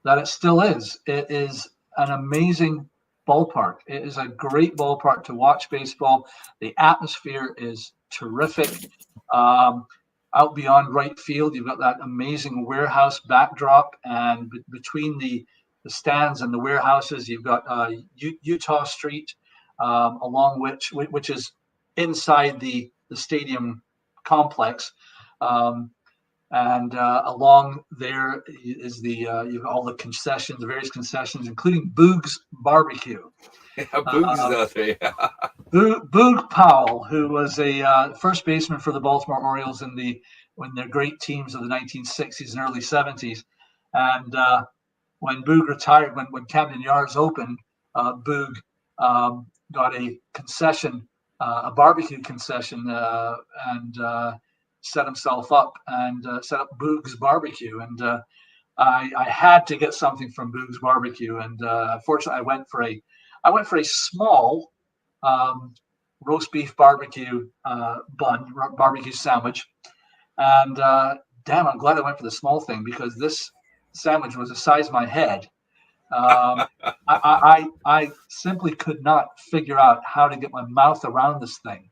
that it still is. It is an amazing ballpark. It is a great ballpark to watch baseball. The atmosphere is terrific. Out beyond right field, you've got that amazing warehouse backdrop, and between the stands and the warehouses, you've got Utah Street, along which is inside the stadium complex. And along there is you've got all the concessions, various concessions, including Boog's Barbecue. Yeah, Boog's out there. Boog Powell, who was a first baseman for the Baltimore Orioles when their great teams of the 1960s and early 70s. And when Boog retired, when Camden Yards opened, Boog got a concession, a barbecue concession, and set himself up and set up Boog's Barbecue. And I had to get something from Boog's Barbecue. And fortunately, I went for a small roast beef barbecue barbecue sandwich. And damn, I'm glad I went for the small thing, because this sandwich was the size of my head. I simply could not figure out how to get my mouth around this thing.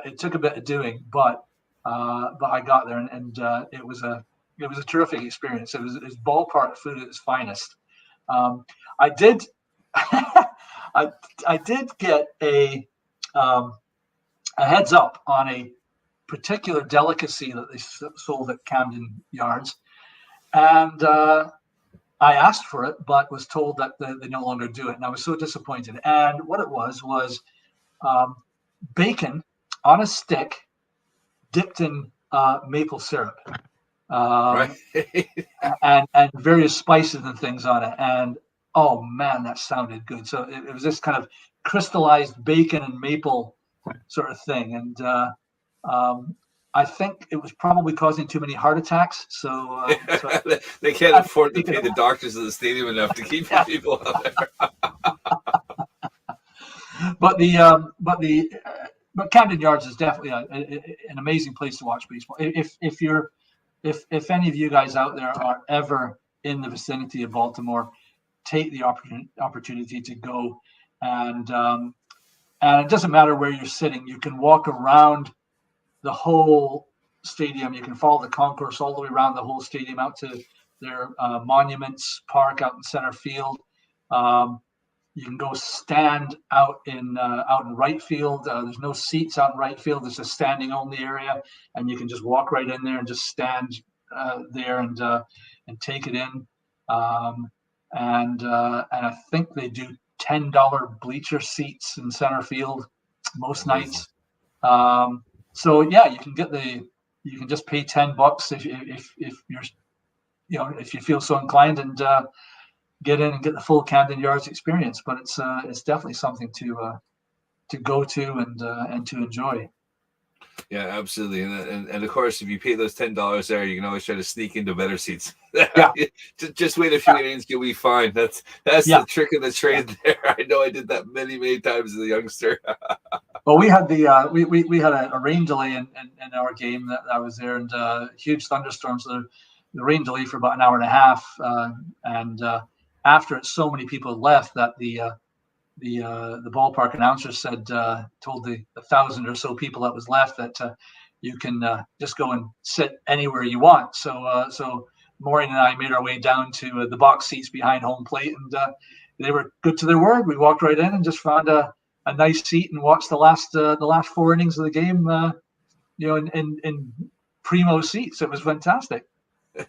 It took a bit of doing, but I got there, and it was a terrific experience. It was ballpark food at its finest. I did I did get a heads up on a particular delicacy that they sold at Camden Yards, and I asked for it, but was told that they no longer do it, and I was so disappointed. And what it was um, bacon on a stick dipped in maple syrup, Right. and various spices and things on it. And oh man, that sounded good. So it was this kind of crystallized bacon and maple sort of thing. And um, I think it was probably causing too many heart attacks. So They can't afford to pay the doctors of the stadium enough to keep people out there. But Camden Yards is definitely an amazing place to watch baseball. If any of you guys out there are ever in the vicinity of Baltimore, take the opportunity to go, and it doesn't matter where you're sitting. You can walk around the whole stadium. You can follow the concourse all the way around the whole stadium out to their Monuments Park out in center field. You can go stand out in right field. There's no seats out in right field. It's a standing only area, and you can just walk right in there and just stand there and take it in. And I think they do $10 bleacher seats in center field most nights. So yeah, you can just pay $10 if you're if you feel so inclined, and get in and get the full Camden Yards experience. But it's definitely something to go to and to enjoy. Yeah, absolutely, and of course, if you pay those $10 there, you can always try to sneak into better seats. Yeah. just wait a few innings, you'll be fine. That's the trick of the trade there. I know I did that many times as a youngster. Well, we had we had a rain delay in our game that I was there, and huge thunderstorms. So the rain delay for about an hour and a half, and after it, so many people left that the ballpark announcer said, told the 1,000 or so people that was left that you can just go and sit anywhere you want. So Maureen and I made our way down to the box seats behind home plate, and they were good to their word. We walked right in and just found a nice seat and watched the last 4 innings of the game, in primo seats. It was fantastic. And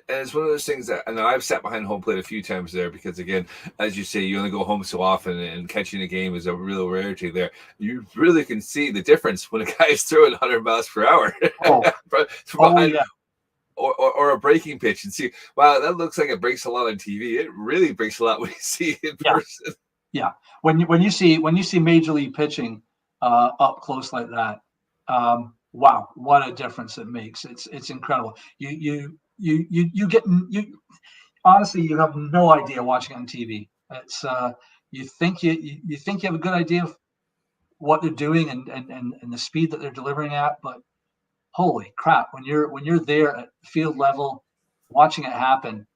it's one of those things that, and I've sat behind home plate a few times there because, again, as you say, you only go home so often, and catching a game is a real rarity there. You really can see the difference when a guy is throwing 100 miles per hour behind, yeah. or a breaking pitch, and see, wow, that looks like it breaks a lot on TV. It really breaks a lot when you see it in person. Yeah, when you see Major League pitching up close like that, wow, what a difference it makes! It's incredible. You honestly, you have no idea watching it on TV. It's you think you think you have a good idea of what they're doing and the speed that they're delivering at, but holy crap, when you're there at field level watching it happen,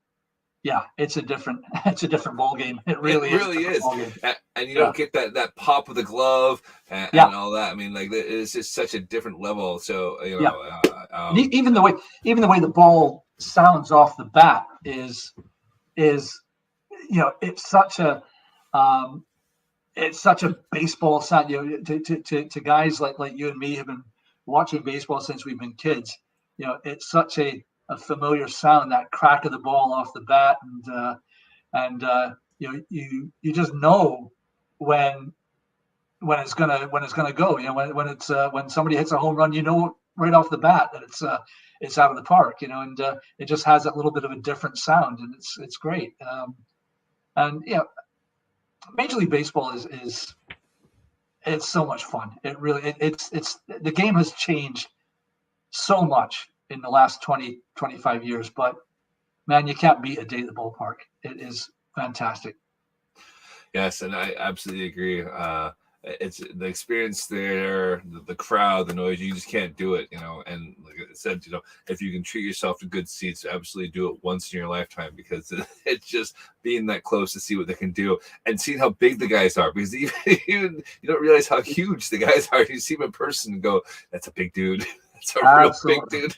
yeah, it's a different ball game. It really is. And you don't get that pop of the glove and all that. I mean, like, it's just such a different level. So even the way the ball sounds off the bat is it's such a baseball sound. To guys like you and me have been watching baseball since we've been kids. It's such a familiar sound, that crack of the ball off the bat, and you just know when it's gonna go. When somebody hits a home run, right off the bat that it's out of the park. And it just has that little bit of a different sound, and it's great. And Major League Baseball is it's so much fun. It really it's the game has changed so much in the last 20-25 years, but man, you can't beat a day at the ballpark. It is fantastic. Yes, and I absolutely agree. it's the experience there, the crowd, the noise. You just can't do it, And like I said, if you can treat yourself to good seats, absolutely do it once in your lifetime, because it's just being that close to see what they can do and seeing how big the guys are. Because even you don't realize how huge the guys are. You see them in person and go, "That's a big dude. That's a real big dude."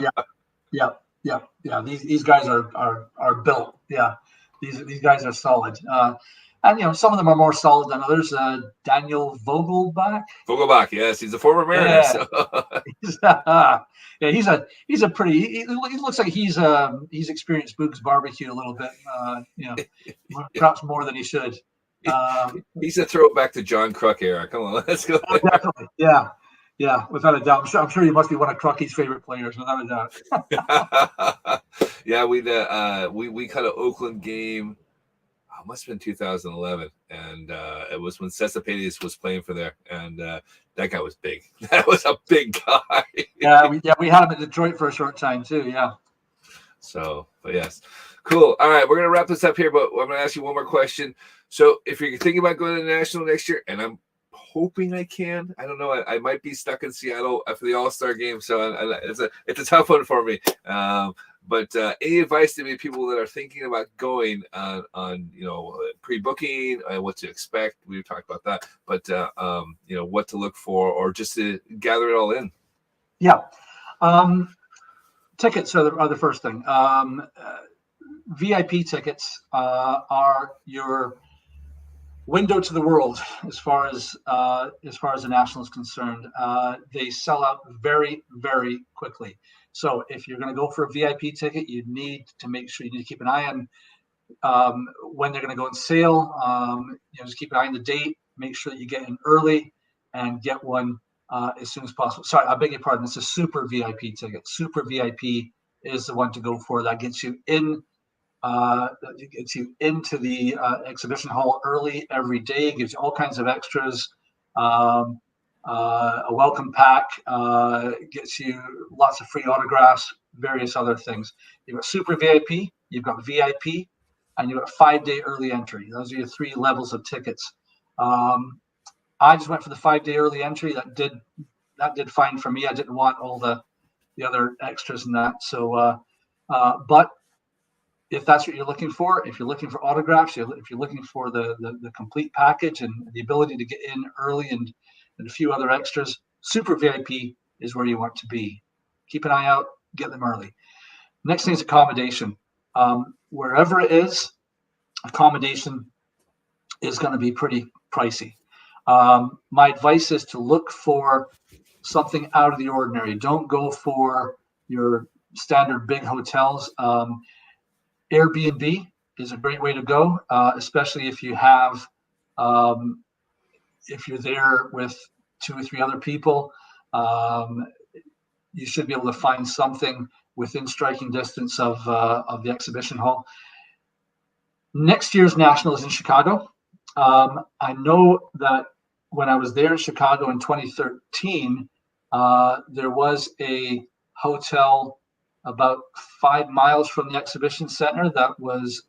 Yeah. These guys are built. Yeah, these guys are solid. And some of them are more solid than others. Daniel Vogelbach, yes, he's a former Mariner. Yeah, So. yeah, he's a pretty. He looks like he's experienced Boog's barbecue a little bit. Perhaps more than he should. He's a throwback to John Kruk era. Come on, let's go there. Definitely, yeah, without a doubt. I'm sure he must be one of Crucky's favorite players, without a doubt. Yeah, we cut an Oakland game. It must have been 2011, and it was when Cesapades was playing for there, and that guy was big. That was a big guy. we had him in Detroit for a short time too. Yeah. So, but yes, cool. All right, we're gonna wrap this up here, but I'm gonna ask you one more question. So, if you're thinking about going to the National next year, and I'm hoping I can, I don't know, I might be stuck in Seattle after the All-Star game, so it's a tough one for me. But any advice to maybe people that are thinking about going on pre-booking, what to expect? We've talked about that, but what to look for, or just to gather it all in. Yeah, tickets are the first thing. VIP tickets are your window to the world as far as the National is concerned. They sell out very, very quickly. So if you're going to go for a VIP ticket, you need to make sure you need to keep an eye on when they're going to go on sale. Just keep an eye on the date. Make sure that you get in early and get one as soon as possible. Sorry, I beg your pardon. It's a super VIP ticket. Super VIP is the one to go for. That gets you in. It gets you into the exhibition hall early every day. Gives you all kinds of extras. A welcome pack, gets you lots of free autographs, various other things. You've got super VIP, you've got VIP, and you've got 5-day early entry. Those are your 3 levels of tickets. I just went for the 5-day early entry. That did fine for me. I didn't want all the other extras and that. So, but if that's what you're looking for, if you're looking for autographs, if you're looking for the complete package and the ability to get in early and a few other extras, super VIP is where you want to be. Keep an eye out, get them early. Next thing is accommodation. Wherever it is, accommodation is going to be pretty pricey. My advice is to look for something out of the ordinary. Don't go for your standard big hotels. Airbnb is a great way to go, especially if you have if you're there with 2 or 3 other people. You should be able to find something within striking distance of the exhibition hall. Next year's National is in Chicago. I know that when I was there in Chicago in 2013, there was a hotel about 5 miles from the exhibition center that was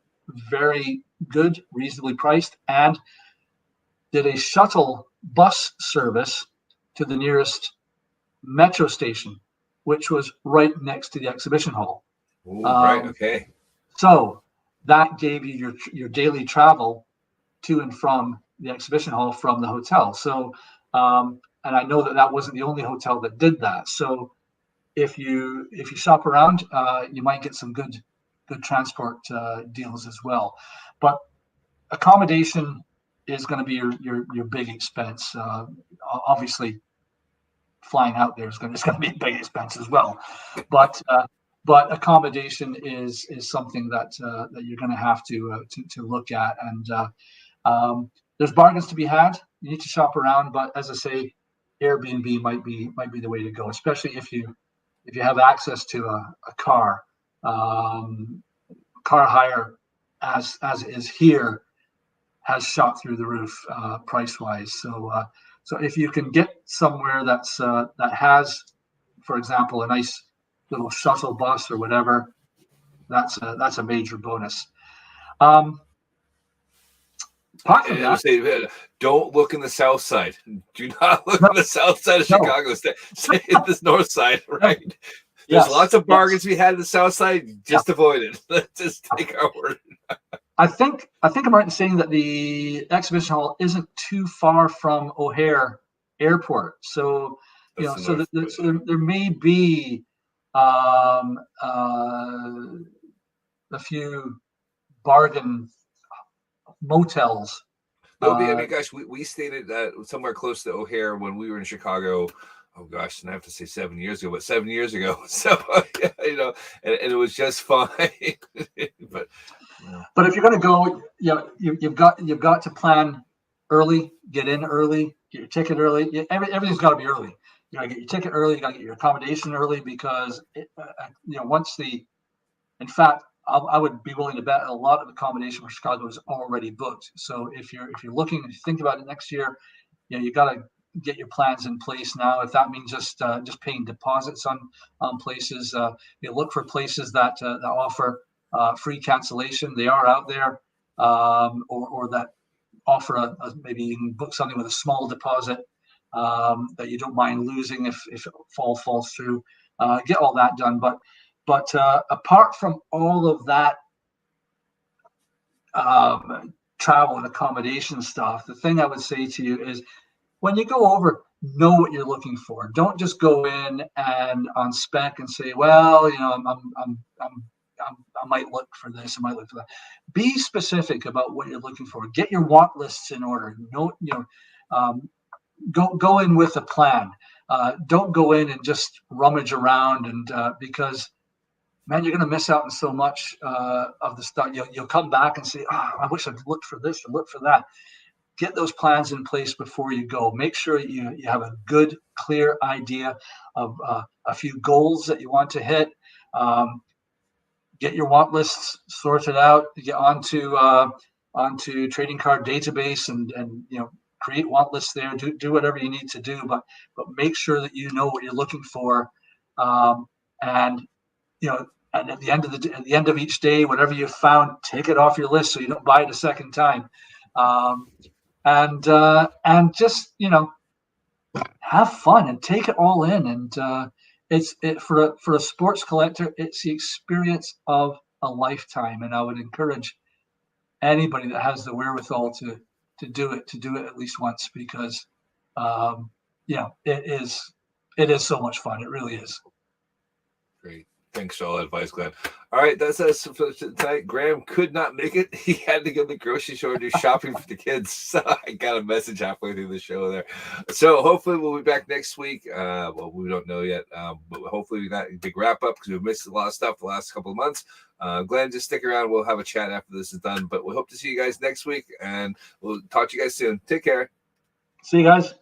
very good, reasonably priced, and did a shuttle bus service to the nearest metro station, which was right next to the exhibition hall. Ooh, right, okay. So that gave you your daily travel to and from the exhibition hall from the hotel. So, and I know that wasn't the only hotel that did that. So if you shop around, you might get some good transport deals as well. But accommodation is going to be your big expense. Obviously, flying out there is going to be a big expense as well. But accommodation is something that you're going to have to look at. And there's bargains to be had. You need to shop around, but as I say, Airbnb might be the way to go, especially if you have access to a car. Car hire, as it is here, has shot through the roof price wise. So if you can get somewhere that has, for example, a nice little shuttle bus or whatever, that's a major bonus. Apart from And that, say, don't look in the south side. Do not look no, in the south side of no, Chicago. Stay in the north side, no. right? There's Yes, lots of yes, bargains we had in the south side. yeah. Just avoid it. Let's just take our word. I think I'm right in saying that the exhibition hall isn't too far from O'Hare Airport. So, That's the so north. there may be um, uh, a few bargain motels. There'll be. I mean, gosh, we stayed at somewhere close to O'Hare when we were in Chicago. Oh gosh, and I have to say 7 years ago, but 7 years ago. So yeah, and it was just fine. But But if you're going to go, you've got to plan early, get in early, get your ticket early. Everything's got to be early. You got to get your ticket early. You got to get your accommodation early because once in fact, I would be willing to bet a lot of accommodation for Chicago is already booked. So if you're looking, if you think about it next year, you got to get your plans in place now. If that means just paying deposits on places, you look for places that offer free cancellation. They are out there, or that offer maybe you can book something with a small deposit that you don't mind losing if it falls through. Get all that done, but apart from all of that travel and accommodation stuff, the thing I would say to you is when you go over, know what you're looking for. Don't just go in and on spec and say, well, I might look for this, I might look for that. Be specific about what you're looking for. Get your want lists in order. Go in with a plan. Don't go in and just rummage around and because man, you're going to miss out on so much of the stuff. You'll come back and say, I wish I'd looked for this or looked for that. Get those plans in place before you go. Make sure you have a good, clear idea of a few goals that you want to hit. Get your want lists sorted out. Get onto trading card database and create want lists there. Do whatever you need to do, but make sure that you know what you're looking for, and and at the end of each day, whatever you found, take it off your list so you don't buy it a second time. And just have fun and take it all in. And it's for a sports collector, it's the experience of a lifetime. And I would encourage anybody that has the wherewithal to do it at least once because it is so much fun. It really is. great. Thanks for all that advice, Glenn. All right, that's us for tonight. Graham could not make it. He had to go to the grocery store and do shopping for the kids. So I got a message halfway through the show there. So hopefully we'll be back next week. Well, we don't know yet, but hopefully we got a big wrap up because we've missed a lot of stuff the last couple of months. Glenn, just stick around. We'll have a chat after this is done. But we hope to see you guys next week, and we'll talk to you guys soon. Take care. See you guys.